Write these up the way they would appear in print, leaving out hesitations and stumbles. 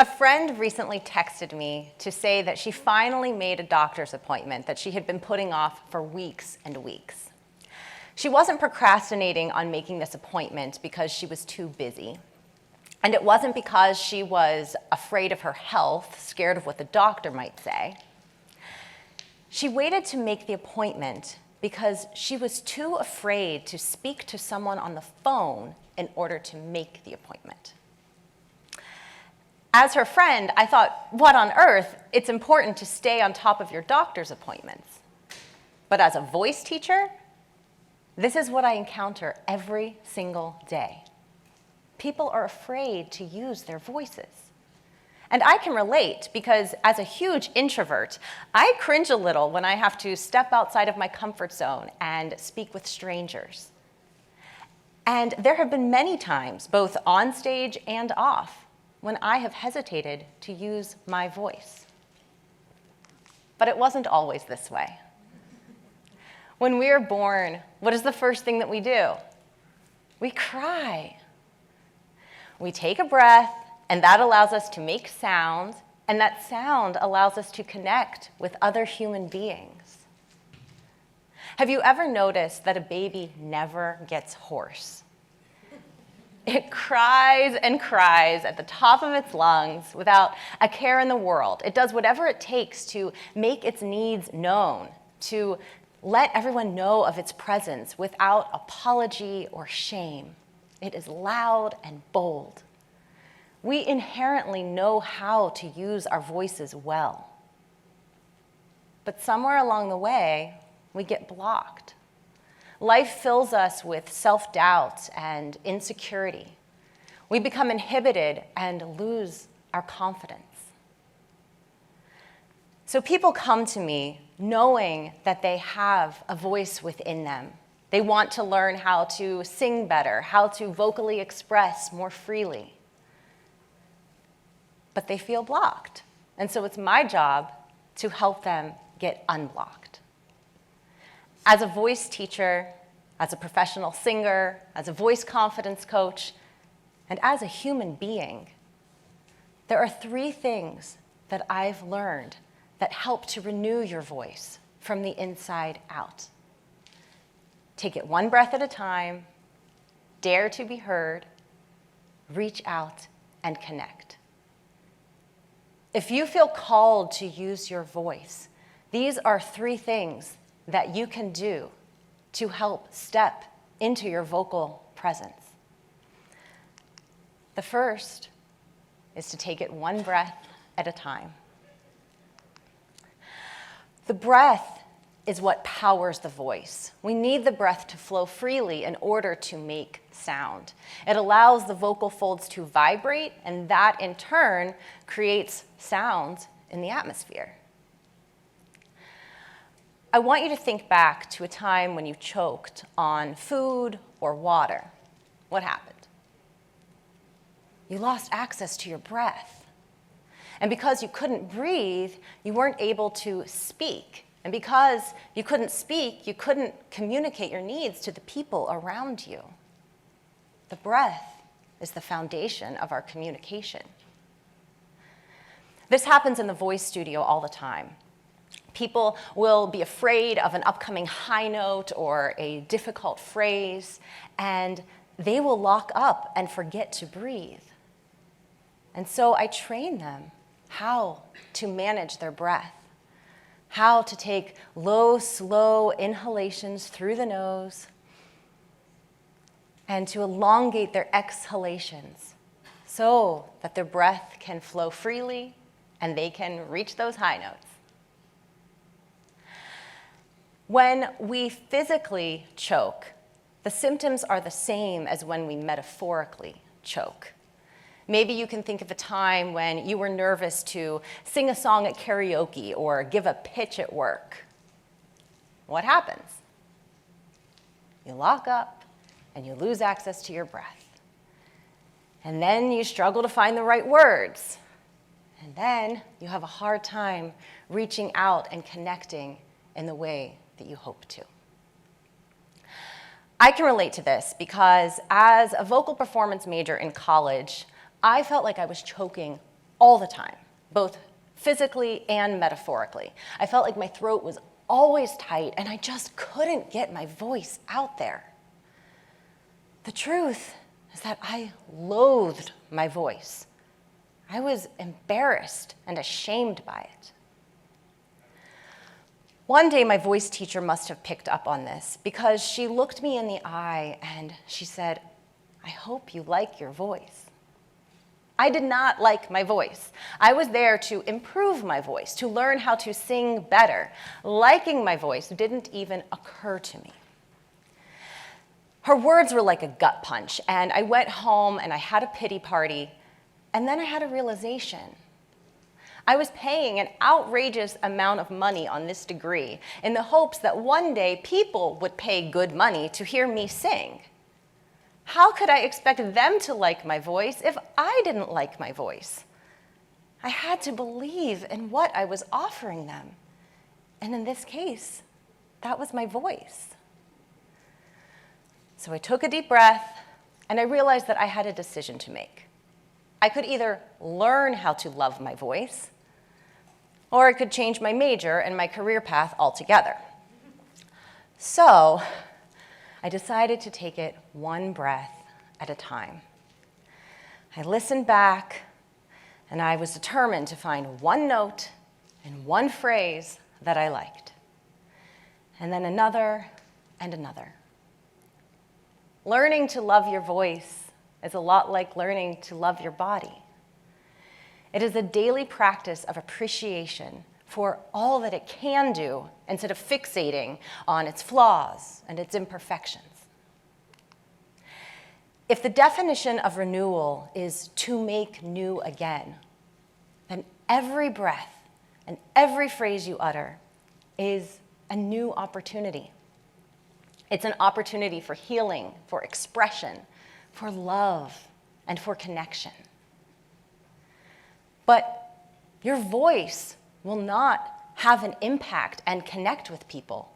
A friend recently texted me to say that she finally made a doctor's appointment that she had been putting off for weeks and weeks. She wasn't procrastinating on making this appointment because she was too busy. And it wasn't because she was afraid of her health, scared of what the doctor might say. She waited to make the appointment because she was too afraid to speak to someone on the phone in order to make the appointment. As her friend, I thought, what on earth? It's important to stay on top of your doctor's appointments. But as a voice teacher, this is what I encounter every single day. People are afraid to use their voices. And I can relate because as a huge introvert, I cringe a little when I have to step outside of my comfort zone and speak with strangers. And there have been many times, both on stage and off, when I have hesitated to use my voice. But it wasn't always this way. When we are born, what is the first thing that we do? We cry. We take a breath, and that allows us to make sound, and that sound allows us to connect with other human beings. Have you ever noticed that a baby never gets hoarse? It cries and cries at the top of its lungs without a care in the world. It does whatever it takes to make its needs known, to let everyone know of its presence without apology or shame. It is loud and bold. We inherently know how to use our voices well. But somewhere along the way, we get blocked. Life fills us with self-doubt and insecurity. We become inhibited and lose our confidence. So people come to me knowing that they have a voice within them. They want to learn how to sing better, how to vocally express more freely. But they feel blocked. And so it's my job to help them get unblocked. As a voice teacher, as a professional singer, as a voice confidence coach, and as a human being, there are 3 things that I've learned that help to renew your voice from the inside out. Take it one breath at a time, dare to be heard, reach out, and connect. If you feel called to use your voice, these are 3 things that you can do to help step into your vocal presence. The first is to take it one breath at a time. The breath is what powers the voice. We need the breath to flow freely in order to make sound. It allows the vocal folds to vibrate, and that in turn creates sound in the atmosphere. I want you to think back to a time when you choked on food or water. What happened? You lost access to your breath. And because you couldn't breathe, you weren't able to speak. And because you couldn't speak, you couldn't communicate your needs to the people around you. The breath is the foundation of our communication. This happens in the voice studio all the time. People will be afraid of an upcoming high note or a difficult phrase, and they will lock up and forget to breathe. And so I train them how to manage their breath, how to take low, slow inhalations through the nose, and to elongate their exhalations so that their breath can flow freely and they can reach those high notes. When we physically choke, the symptoms are the same as when we metaphorically choke. Maybe you can think of a time when you were nervous to sing a song at karaoke or give a pitch at work. What happens? You lock up and you lose access to your breath. And then you struggle to find the right words. And then you have a hard time reaching out and connecting in the way that you hope to. I can relate to this because as a vocal performance major in college, I felt like I was choking all the time, both physically and metaphorically. I felt like my throat was always tight, and I just couldn't get my voice out there. The truth is that I loathed my voice. I was embarrassed and ashamed by it. One day, my voice teacher must have picked up on this because she looked me in the eye and she said, "I hope you like your voice." I did not like my voice. I was there to improve my voice, to learn how to sing better. Liking my voice didn't even occur to me. Her words were like a gut punch, and I went home and I had a pity party, and then I had a realization. I was paying an outrageous amount of money on this degree in the hopes that one day people would pay good money to hear me sing. How could I expect them to like my voice if I didn't like my voice? I had to believe in what I was offering them. And in this case, that was my voice. So I took a deep breath, and I realized that I had a decision to make. I could either learn how to love my voice, or I could change my major and my career path altogether. So I decided to take it one breath at a time. I listened back, and I was determined to find one note and one phrase that I liked, and then another and another. Learning to love your voice is a lot like learning to love your body. It is a daily practice of appreciation for all that it can do instead of fixating on its flaws and its imperfections. If the definition of renewal is to make new again, then every breath and every phrase you utter is a new opportunity. It's an opportunity for healing, for expression, for love, and for connection. But your voice will not have an impact and connect with people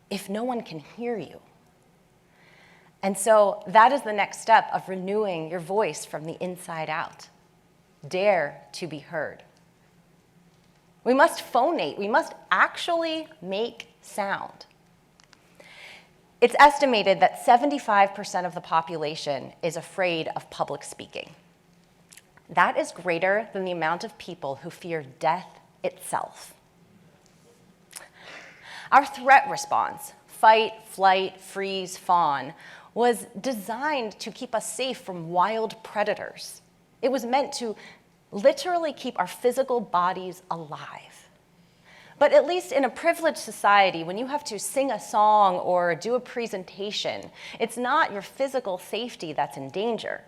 if no one can hear you. And so that is the next step of renewing your voice from the inside out. Dare to be heard. We must phonate. We must actually make sound. It's estimated that 75% of the population is afraid of public speaking. That is greater than the amount of people who fear death itself. Our threat response, fight, flight, freeze, fawn, was designed to keep us safe from wild predators. It was meant to literally keep our physical bodies alive. But at least in a privileged society, when you have to sing a song or do a presentation, it's not your physical safety that's in danger.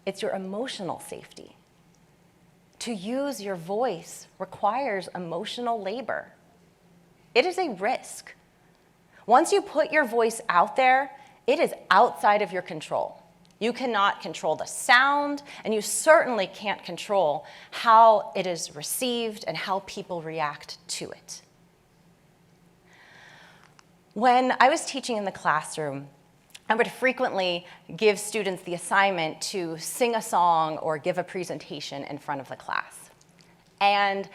It's your emotional safety. To use your voice requires emotional labor. It is a risk. Once you put your voice out there, it is outside of your control. You cannot control the sound, and you certainly can't control how it is received and how people react to it. When I was teaching in the classroom, I would frequently give students the assignment to sing a song or give a presentation in front of the class. And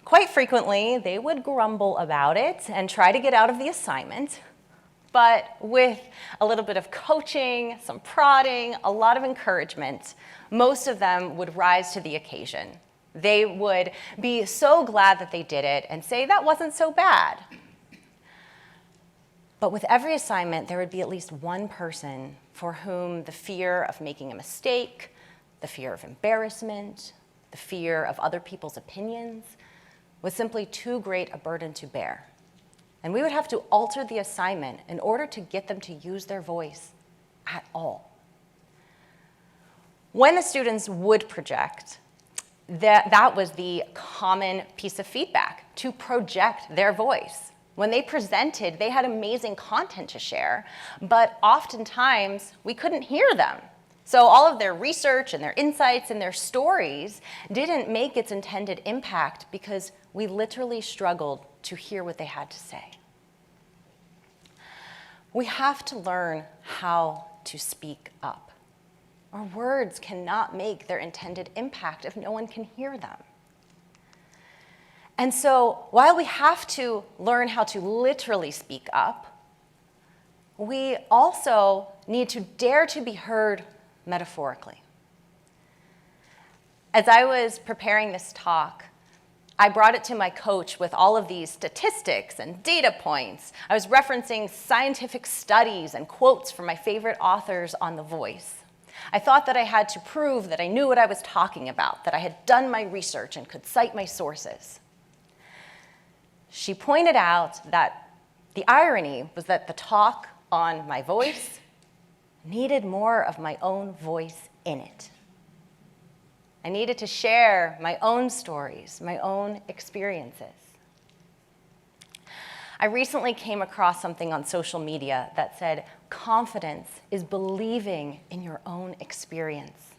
quite frequently, they would grumble about it and try to get out of the assignment. But with a little bit of coaching, some prodding, a lot of encouragement, most of them would rise to the occasion. They would be so glad that they did it and say, that wasn't so bad. But with every assignment, there would be at least one person for whom the fear of making a mistake, the fear of embarrassment, the fear of other people's opinions was simply too great a burden to bear. And we would have to alter the assignment in order to get them to use their voice at all. When the students would project, that was the common piece of feedback, to project their voice. When they presented, they had amazing content to share, but oftentimes we couldn't hear them. So all of their research and their insights and their stories didn't make its intended impact because we literally struggled to hear what they had to say. We have to learn how to speak up. Our words cannot make their intended impact if no one can hear them. And so while we have to learn how to literally speak up, we also need to dare to be heard metaphorically. As I was preparing this talk, I brought it to my coach with all of these statistics and data points. I was referencing scientific studies and quotes from my favorite authors on The Voice. I thought that I had to prove that I knew what I was talking about, that I had done my research and could cite my sources. She pointed out that the irony was that the talk on my voice needed more of my own voice in it. I needed to share my own stories, my own experiences. I recently came across something on social media that said, confidence is believing in your own experience.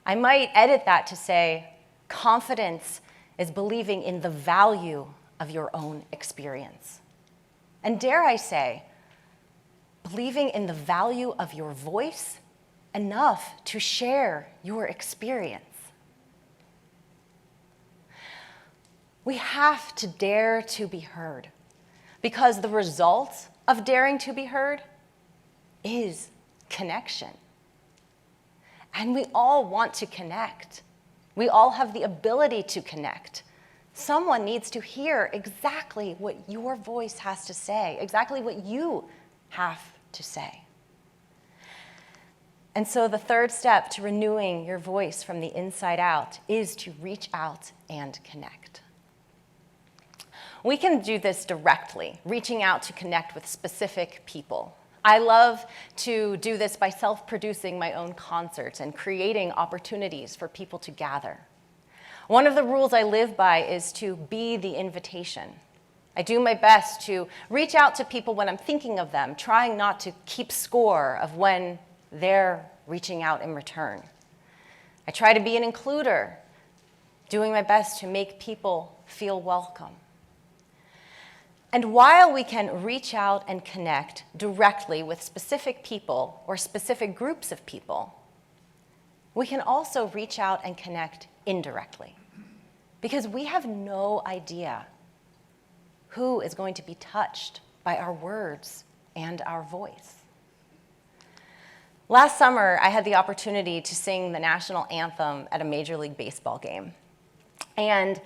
I might edit that to say, confidence is believing in the value of your own experience. And dare I say, believing in the value of your voice enough to share your experience. We have to dare to be heard, because the result of daring to be heard is connection. And we all want to connect. We all have the ability to connect. Someone needs to hear exactly what your voice has to say, exactly what you have to say. And so the third step to renewing your voice from the inside out is to reach out and connect. We can do this directly, reaching out to connect with specific people. I love to do this by self-producing my own concerts and creating opportunities for people to gather. One of the rules I live by is to be the invitation. I do my best to reach out to people when I'm thinking of them, trying not to keep score of when they're reaching out in return. I try to be an includer, doing my best to make people feel welcome. And while we can reach out and connect directly with specific people or specific groups of people, we can also reach out and connect indirectly, because we have no idea who is going to be touched by our words and our voice. Last summer, I had the opportunity to sing the national anthem at a Major League Baseball game. And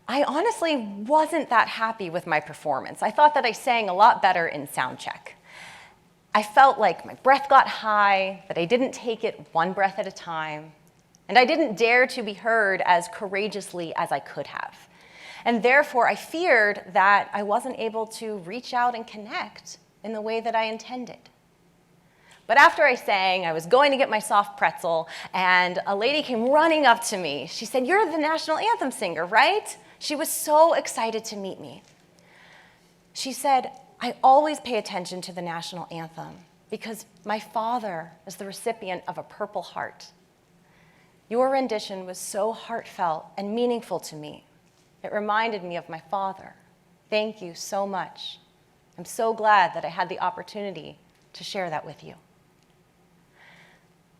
I honestly wasn't that happy with my performance. I thought that I sang a lot better in sound check. I felt like my breath got high, that I didn't take it one breath at a time, and I didn't dare to be heard as courageously as I could have. And therefore, I feared that I wasn't able to reach out and connect in the way that I intended. But after I sang, I was going to get my soft pretzel, and a lady came running up to me. She said, "You're the national anthem singer, right?" She was so excited to meet me. She said, "I always pay attention to the national anthem because my father is the recipient of a Purple Heart. Your rendition was so heartfelt and meaningful to me. It reminded me of my father. Thank you so much. I'm so glad that I had the opportunity to share that with you."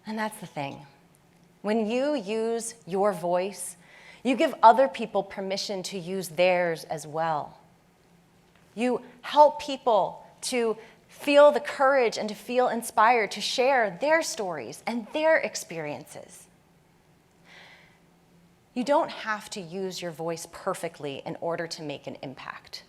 And that's the thing. When you use your voice, you give other people permission to use theirs as well. You help people to feel the courage and to feel inspired to share their stories and their experiences. You don't have to use your voice perfectly in order to make an impact.